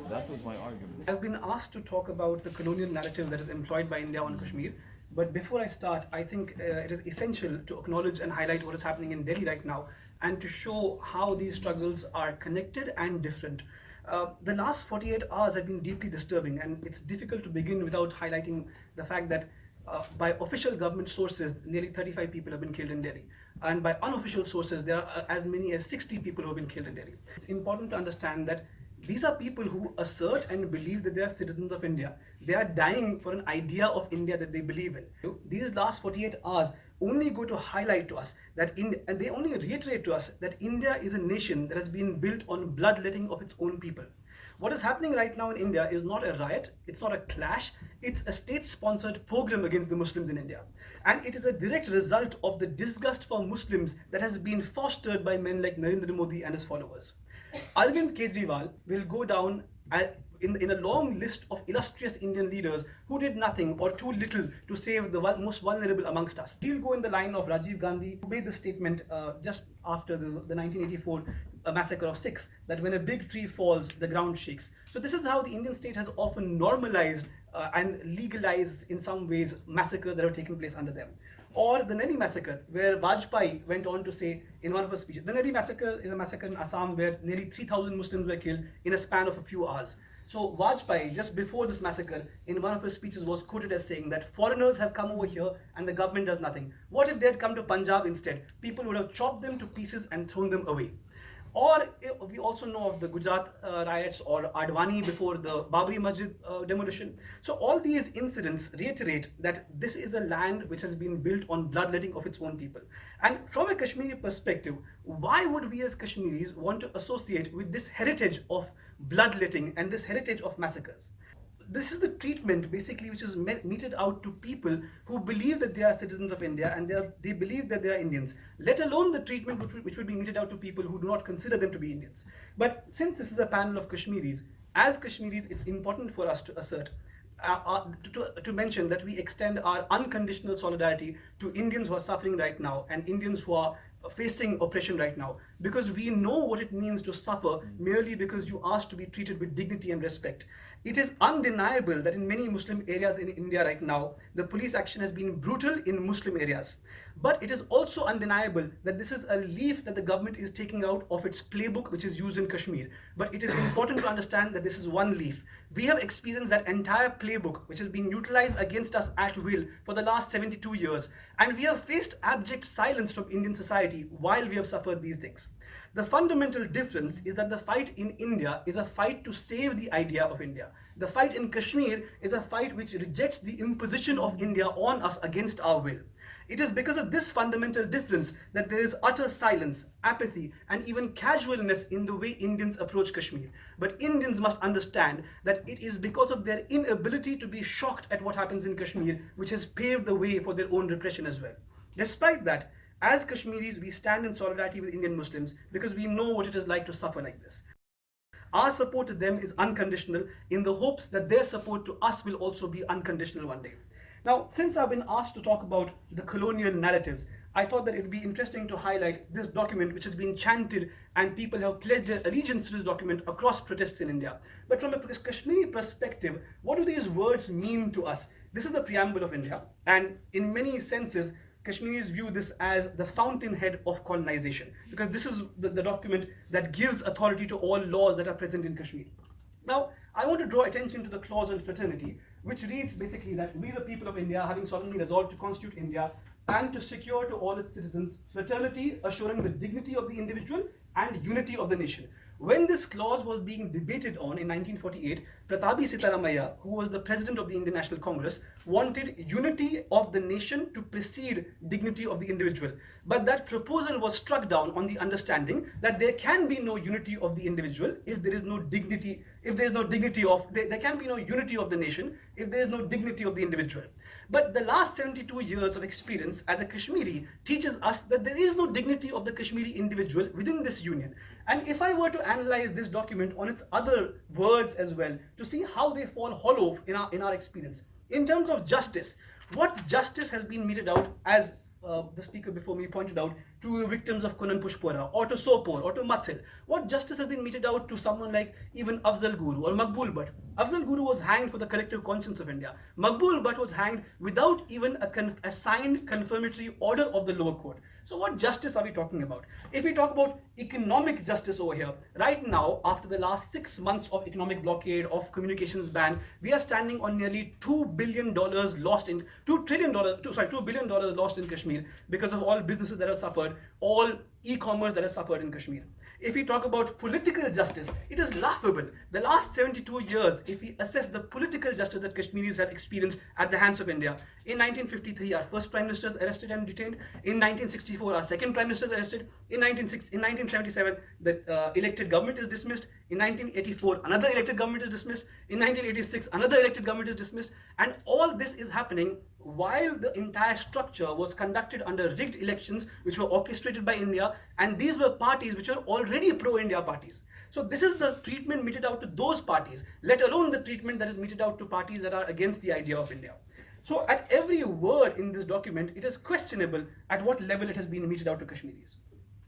That was my argument. I've been asked to talk about the colonial narrative that is employed by India on Kashmir. But before I start, I think it is essential to acknowledge and highlight what is happening in Delhi right now and to show how these struggles are connected and different. The last 48 hours have been deeply disturbing, and it's difficult to begin without highlighting the fact that by official government sources, nearly 35 people have been killed in Delhi. And by unofficial sources, there are as many as 60 people who have been killed in Delhi. It's important to understand that these are people who assert and believe that they are citizens of India. They are dying for an idea of India that they believe in. These last 48 hours only go to highlight to us that and they only reiterate to us that India is a nation that has been built on bloodletting of its own people. What is happening right now in India is not a riot, it's not a clash, it's a state-sponsored pogrom against the Muslims in India. And it is a direct result of the disgust for Muslims that has been fostered by men like Narendra Modi and his followers. Arvind Kejriwal will go down in a long list of illustrious Indian leaders who did nothing or too little to save the most vulnerable amongst us. He'll go in the line of Rajiv Gandhi, who made the statement just after the 1984 massacre of Sikhs, that when a big tree falls, the ground shakes. So this is how the Indian state has often normalized and legalized in some ways massacres that have taken place under them. Or the Nelly massacre, where Vajpayee went on to say in one of his speeches, the Nelly massacre is a massacre in Assam where nearly 3,000 Muslims were killed in a span of a few hours. So Vajpayee, just before this massacre, in one of his speeches was quoted as saying that foreigners have come over here and the government does nothing. What if they had come to Punjab instead? People would have chopped them to pieces and thrown them away. Or we also know of the Gujarat riots or Advani before the Babri Masjid demolition. So all these incidents reiterate that this is a land which has been built on bloodletting of its own people. And from a Kashmiri perspective, why would we as Kashmiris want to associate with this heritage of bloodletting and this heritage of massacres? This is the treatment basically which is meted out to people who believe that they are citizens of India and they believe that they are Indians, let alone the treatment which would be meted out to people who do not consider them to be Indians. But since this is a panel of Kashmiris, as Kashmiris, it's important for us to assert to mention that we extend our unconditional solidarity to Indians who are suffering right now and Indians who are facing oppression right now, because we know what it means to suffer merely because you ask to be treated with dignity and respect. It is undeniable that in many Muslim areas in India right now, the police action has been brutal in Muslim areas. But it is also undeniable that this is a leaf that the government is taking out of its playbook which is used in Kashmir. But it is important to understand that this is one leaf. We have experienced that entire playbook which has been utilized against us at will for the last 72 years. And we have faced abject silence from Indian society while we have suffered these things. The fundamental difference is that the fight in India is a fight to save the idea of India. The fight in Kashmir is a fight which rejects the imposition of India on us against our will. It is because of this fundamental difference that there is utter silence, apathy, and even casualness in the way Indians approach Kashmir. But Indians must understand that it is because of their inability to be shocked at what happens in Kashmir which has paved the way for their own repression as well. Despite that, as Kashmiris, we stand in solidarity with Indian Muslims because we know what it is like to suffer like this. Our support to them is unconditional in the hopes that their support to us will also be unconditional one day. Now, since I've been asked to talk about the colonial narratives, I thought that it would be interesting to highlight this document which has been chanted and people have pledged their allegiance to this document across protests in India. But from a Kashmiri perspective, what do these words mean to us? This is the preamble of India, and in many senses, Kashmiris view this as the fountainhead of colonization, because this is the document that gives authority to all laws that are present in Kashmir. Now, I want to draw attention to the clause on fraternity, which reads basically that we the people of India, having solemnly resolved to constitute India and to secure to all its citizens fraternity, assuring the dignity of the individual and unity of the nation. When this clause was being debated on in 1948, Pratapi Sitaramaiah, who was the president of the Indian National Congress, wanted unity of the nation to precede dignity of the individual. But that proposal was struck down on the understanding that there can be no unity of the individual if there is no dignity, there can be no unity of the nation if there is no dignity of the individual. But the last 72 years of experience as a Kashmiri teaches us that there is no dignity of the Kashmiri individual within this union. And if I were to analyze this document on its other words as well, to see how they fall hollow in our experience. In terms of justice, what justice has been meted out, as the speaker before me pointed out, to the victims of Kunan Pushpora or to Sopor or to Matsil? What justice has been meted out to someone like even Afzal Guru or Maqbul Bhatt? Afzal Guru was hanged for the collective conscience of India. Maqbul Bhatt was hanged without even a signed confirmatory order of the lower court. So what justice are we talking about? If we talk about economic justice over here, right now, after the last 6 months of economic blockade, of communications ban, we are standing on nearly $2 billion lost in $2 billion lost in Kashmir because of all businesses that have suffered, all e-commerce that has suffered in Kashmir. If we talk about political justice, it is laughable. The last 72 years, if we assess the political justice that Kashmiris have experienced at the hands of India, in 1953, our first prime minister is arrested and detained. In 1964, our second prime minister is arrested. In 1977, the elected government is dismissed. In 1984, another elected government is dismissed. In 1986, another elected government is dismissed. And all this is happening while the entire structure was conducted under rigged elections which were orchestrated by India, and these were parties which were already pro-India parties. So this is the treatment meted out to those parties, let alone the treatment that is meted out to parties that are against the idea of India. So at every word in this document, it is questionable at what level it has been meted out to Kashmiris.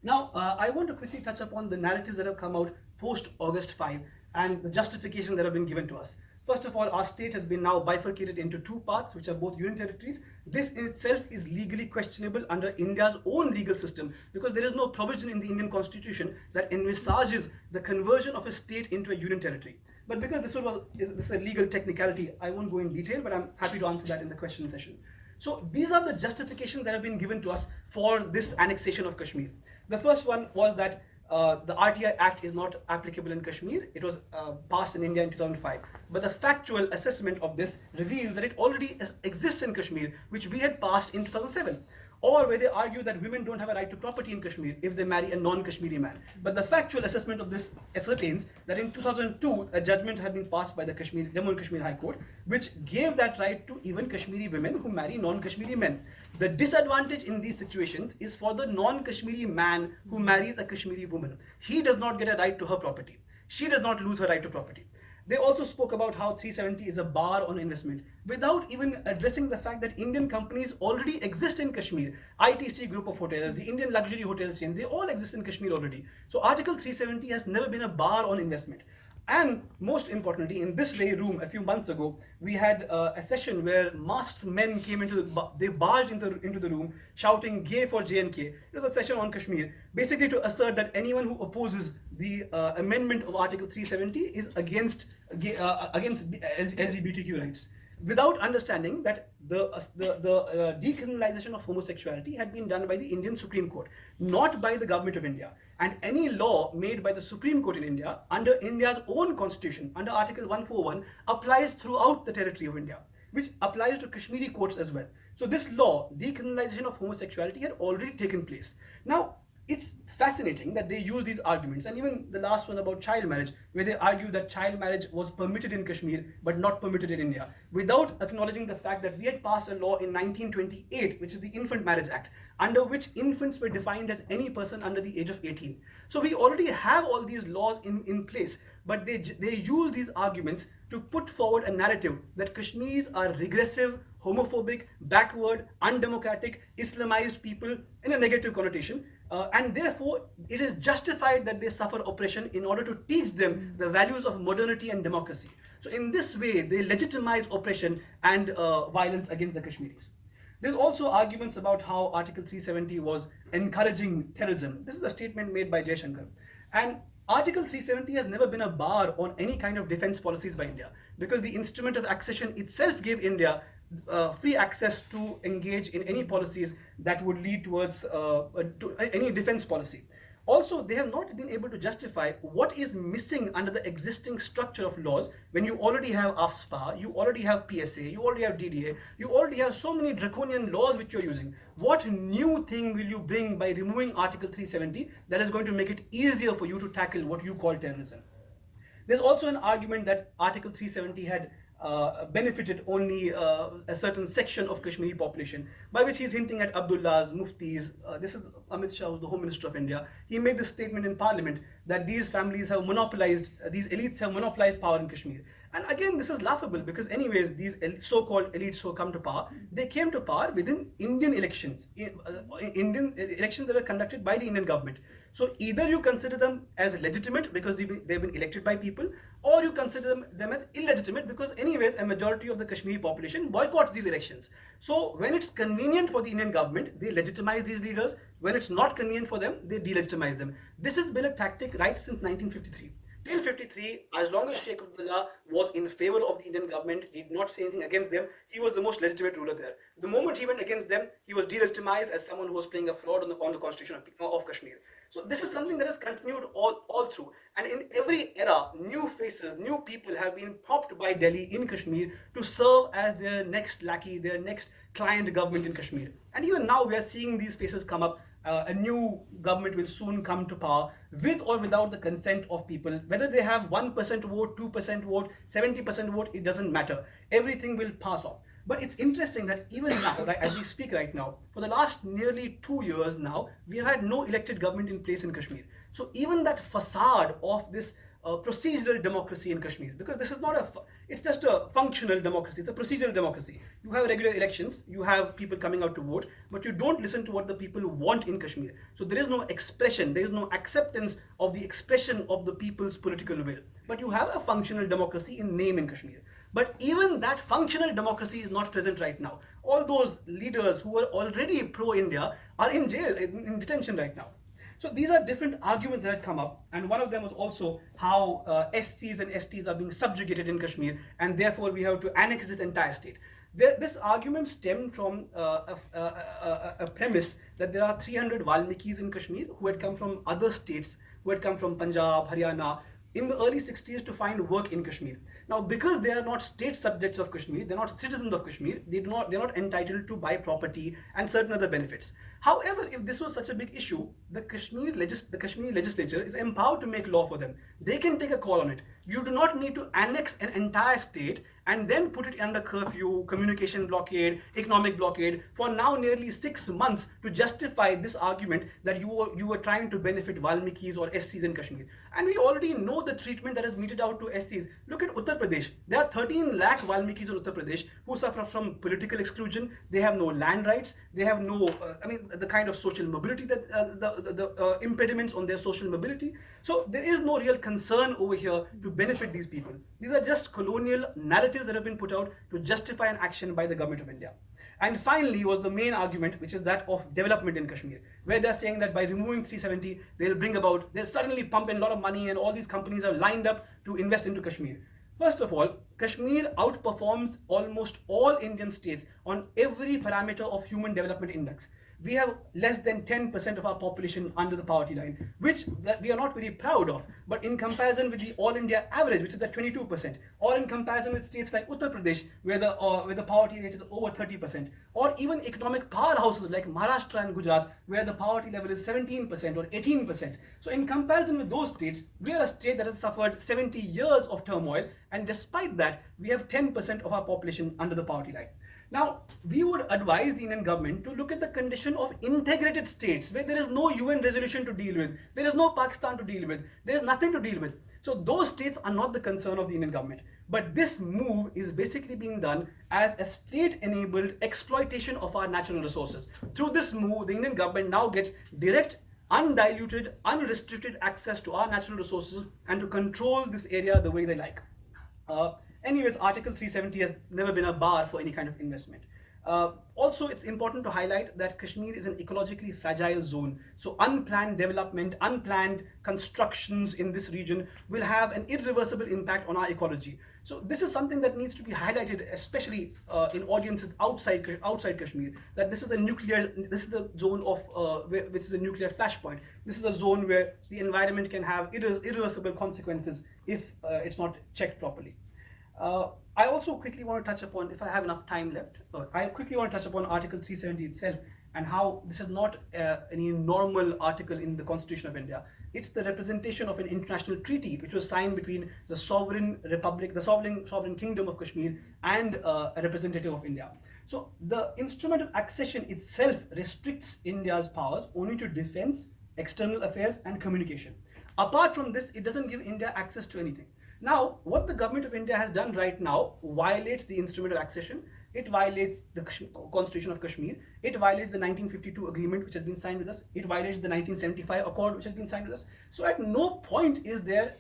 Now, I want to quickly touch upon the narratives that have come out post-August 5 and the justifications that have been given to us. First of all, our state has been now bifurcated into two parts, which are both union territories. This in itself is legally questionable under India's own legal system because there is no provision in the Indian constitution that envisages the conversion of a state into a union territory. But because this is a legal technicality, I won't go in detail, but I'm happy to answer that in the question session. So these are the justifications that have been given to us for this annexation of Kashmir. The first one was that the RTI Act is not applicable in Kashmir. It was passed in India in 2005. But the factual assessment of this reveals that it already exists in Kashmir, which we had passed in 2007. Or where they argue that women don't have a right to property in Kashmir if they marry a non-Kashmiri man. But the factual assessment of this ascertains that in 2002, a judgment had been passed by the Jammu and Kashmir High Court, which gave that right to even Kashmiri women who marry non-Kashmiri men. The disadvantage in these situations is for the non-Kashmiri man who marries a Kashmiri woman. He does not get a right to her property. She does not lose her right to property. They also spoke about how 370 is a bar on investment without even addressing the fact that Indian companies already exist in Kashmir. ITC group of hotels, the Indian luxury hotels chain, they all exist in Kashmir already. So Article 370 has never been a bar on investment. And most importantly, in this very room a few months ago, we had a session where masked men came they barged into the room shouting "Gay for J&K." It was a session on Kashmir, basically to assert that anyone who opposes the amendment of Article 370 is against LGBTQ rights, without understanding that the decriminalization of homosexuality had been done by the Indian Supreme Court, not by the government of India. And any law made by the Supreme Court in India, under India's own constitution, under Article 141, applies throughout the territory of India, which applies to Kashmiri courts as well. So this law, decriminalization of homosexuality, had already taken place. Now, it's fascinating that they use these arguments, and even the last one about child marriage, where they argue that child marriage was permitted in Kashmir but not permitted in India, without acknowledging the fact that we had passed a law in 1928, which is the Infant Marriage Act, under which infants were defined as any person under the age of 18. So we already have all these laws in place, but they use these arguments to put forward a narrative that Kashmiris are regressive, homophobic, backward, undemocratic, Islamized people in a negative connotation. And therefore, it is justified that they suffer oppression in order to teach them the values of modernity and democracy. So in this way, they legitimize oppression and violence against the Kashmiris. There's also arguments about how Article 370 was encouraging terrorism. This is a statement made by Jaishankar. And Article 370 has never been a bar on any kind of defense policies by India, because the instrument of accession itself gave India free access to engage in any policies that would lead towards any defense policy. Also, they have not been able to justify what is missing under the existing structure of laws when you already have AFSPA, you already have PSA, you already have DDA, you already have so many draconian laws which you're using. What new thing will you bring by removing Article 370 that is going to make it easier for you to tackle what you call terrorism? There's also an argument that Article 370 had benefited only a certain section of Kashmiri population, by which he's hinting at Abdullahs, Muftis. This is Amit Shah, who's the Home Minister of India. He made this statement in Parliament that these families have monopolized, these elites have monopolized power in Kashmir. And again, this is laughable because anyways, these so-called elites who come to power, they came to power within Indian elections, Indian elections that were conducted by the Indian government. So either you consider them as legitimate because they've been elected by people, or you consider them as illegitimate because anyways, a majority of the Kashmiri population boycotts these elections. So when it's convenient for the Indian government, they legitimize these leaders. When it's not convenient for them, they delegitimize them. This has been a tactic right since 1953. Till 53, as long as Sheikh Abdullah was in favor of the Indian government, he did not say anything against them, he was the most legitimate ruler there. The moment he went against them, he was delegitimized as someone who was playing a fraud on the constitution of Kashmir. So this is something that has continued all through. And in every era, new faces, new people have been propped by Delhi in Kashmir to serve as their next lackey, their next client government in Kashmir. And even now we are seeing these faces come up. A new government will soon come to power with or without the consent of people. Whether they have 1% vote, 2% vote, 70% vote, it doesn't matter. Everything will pass off. But it's interesting that even now, right, as we speak right now, for the last nearly 2 years now, we have had no elected government in place in Kashmir. So even that facade of this procedural democracy in Kashmir, because this is not it's just a functional democracy, it's a procedural democracy. You have regular elections, you have people coming out to vote, but you don't listen to what the people want in Kashmir. So there is no expression, there is no acceptance of the expression of the people's political will. But you have a functional democracy in name in Kashmir. But even that functional democracy is not present right now. All those leaders who were already pro-India are in jail, in detention right now. So these are different arguments that had come up, and one of them was also how SCs and STs are being subjugated in Kashmir, and therefore we have to annex this entire state. This argument stemmed from a premise that there are 300 Valmikis in Kashmir who had come from other states, who had come from Punjab, Haryana, in the early 60s to find work in Kashmir. Now, because they are not state subjects of Kashmir, they're not citizens of Kashmir, they're not entitled to buy property and certain other benefits. However, if this was such a big issue, the Kashmiri legislature is empowered to make law for them. They can take a call on it. You do not need to annex an entire state and then put it under curfew, communication blockade, economic blockade for now nearly 6 months to justify this argument that you were trying to benefit Valmikis or SCs in Kashmir. And we already know the treatment that is meted out to SCs. Look at Uttar Pradesh. There are 13 lakh Valmikis in Uttar Pradesh who suffer from political exclusion. They have no land rights. They have no, the kind of social mobility that the impediments on their social mobility. So there is no real concern over here to benefit these people. These are just colonial narratives that have been put out to justify an action by the government of India. And finally was the main argument, which is that of development in Kashmir, where they're saying that by removing 370, they'll suddenly pump in a lot of money and all these companies are lined up to invest into Kashmir. First of all, Kashmir outperforms almost all Indian states on every parameter of Human Development Index. We have less than 10% of our population under the poverty line, which we are not very proud of. But in comparison with the all India average, which is at 22%, or in comparison with states like Uttar Pradesh, where the poverty rate is over 30%, or even economic powerhouses like Maharashtra and Gujarat, where the poverty level is 17% or 18%. So in comparison with those states, we are a state that has suffered 70 years of turmoil, and despite that, we have 10% of our population under the poverty line. Now, we would advise the Indian government to look at the condition of integrated states where there is no UN resolution to deal with, there is no Pakistan to deal with, there is nothing to deal with. So those states are not the concern of the Indian government. But this move is basically being done as a state-enabled exploitation of our natural resources. Through this move, the Indian government now gets direct, undiluted, unrestricted access to our natural resources and to control this area the way they like. Anyways, Article 370 has never been a bar for any kind of investment. Also, it's important to highlight that Kashmir is an ecologically fragile zone. So unplanned development, unplanned constructions in this region will have an irreversible impact on our ecology. So this is something that needs to be highlighted, especially in audiences outside Kashmir, that this is a zone of, which is a nuclear flashpoint. This is a zone where the environment can have irreversible consequences if it's not checked properly. I also quickly want to touch upon, if I have enough time left, I quickly want to touch upon Article 370 itself and how this is not any normal article in the Constitution of India. it's the representation of an international treaty which was signed between the sovereign republic, the sovereign kingdom of Kashmir, and a representative of India. So the instrument of accession itself restricts India's powers only to defense, external affairs, and communication. Apart from this, it doesn't give India access to anything. Now, what the government of India has done right now violates the instrument of accession. It violates the Constitution of Kashmir. It violates the 1952 agreement which has been signed with us. It violates the 1975 accord which has been signed with us. So at no point is there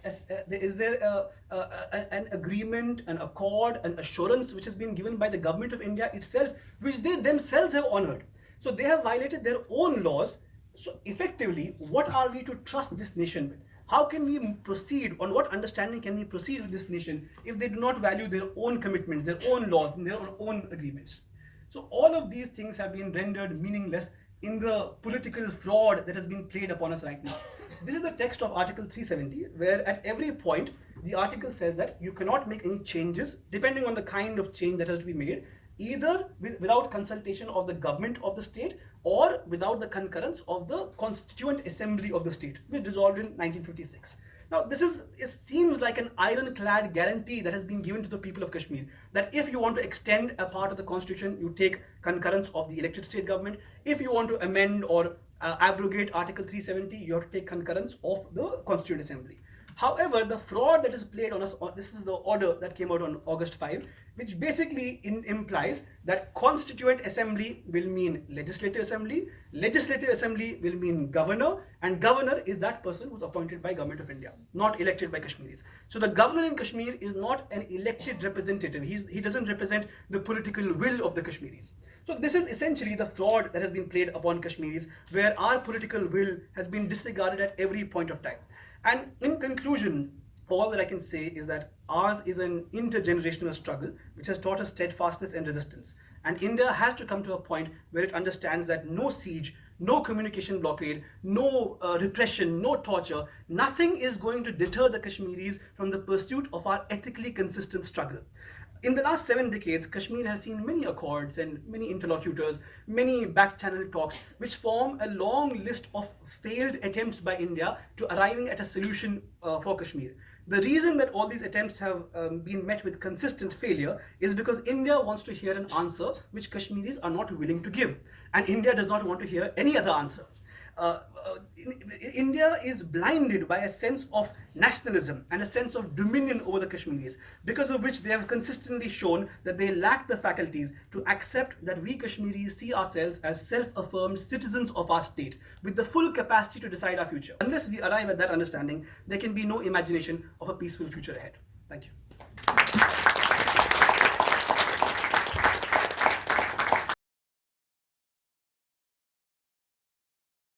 an agreement, an accord, an assurance which has been given by the government of India itself, which they themselves have honored. So they have violated their own laws. So effectively, what are we to trust this nation with? How can we proceed, on what understanding can we proceed with this nation if they do not value their own commitments, their own laws, and their own agreements? So all of these things have been rendered meaningless in the political fraud that has been played upon us right now. This is the text of Article 370, where at every point, the article says that you cannot make any changes, depending on the kind of change that has to be made, either without consultation of the government of the state or without the concurrence of the Constituent Assembly of the state, which dissolved in 1956. Now, it seems like an ironclad guarantee that has been given to the people of Kashmir, that if you want to extend a part of the constitution, you take concurrence of the elected state government. If you want to amend or abrogate Article 370, you have to take concurrence of the Constituent Assembly. However, the fraud that is played on us, this is the order that came out on August 5, which basically implies that Constituent Assembly will mean Legislative Assembly, Legislative Assembly will mean Governor, and Governor is that person who's appointed by Government of India, not elected by Kashmiris. So the Governor in Kashmir is not an elected representative. He doesn't represent the political will of the Kashmiris. So this is essentially the fraud that has been played upon Kashmiris, where our political will has been disregarded at every point of time. And in conclusion, all that I can say is that ours is an intergenerational struggle which has taught us steadfastness and resistance. And India has to come to a point where it understands that no siege, no communication blockade, no repression, no torture, nothing is going to deter the Kashmiris from the pursuit of our ethically consistent struggle. In the last 7 decades, Kashmir has seen many accords and many interlocutors, many back-channel talks, which form a long list of failed attempts by India to arriving at a solution for Kashmir. The reason that all these attempts have been met with consistent failure is because India wants to hear an answer which Kashmiris are not willing to give. And India does not want to hear any other answer. India is blinded by a sense of nationalism and a sense of dominion over the Kashmiris, because of which they have consistently shown that they lack the faculties to accept that we Kashmiris see ourselves as self-affirmed citizens of our state with the full capacity to decide our future. Unless we arrive at that understanding, there can be no imagination of a peaceful future ahead. Thank you.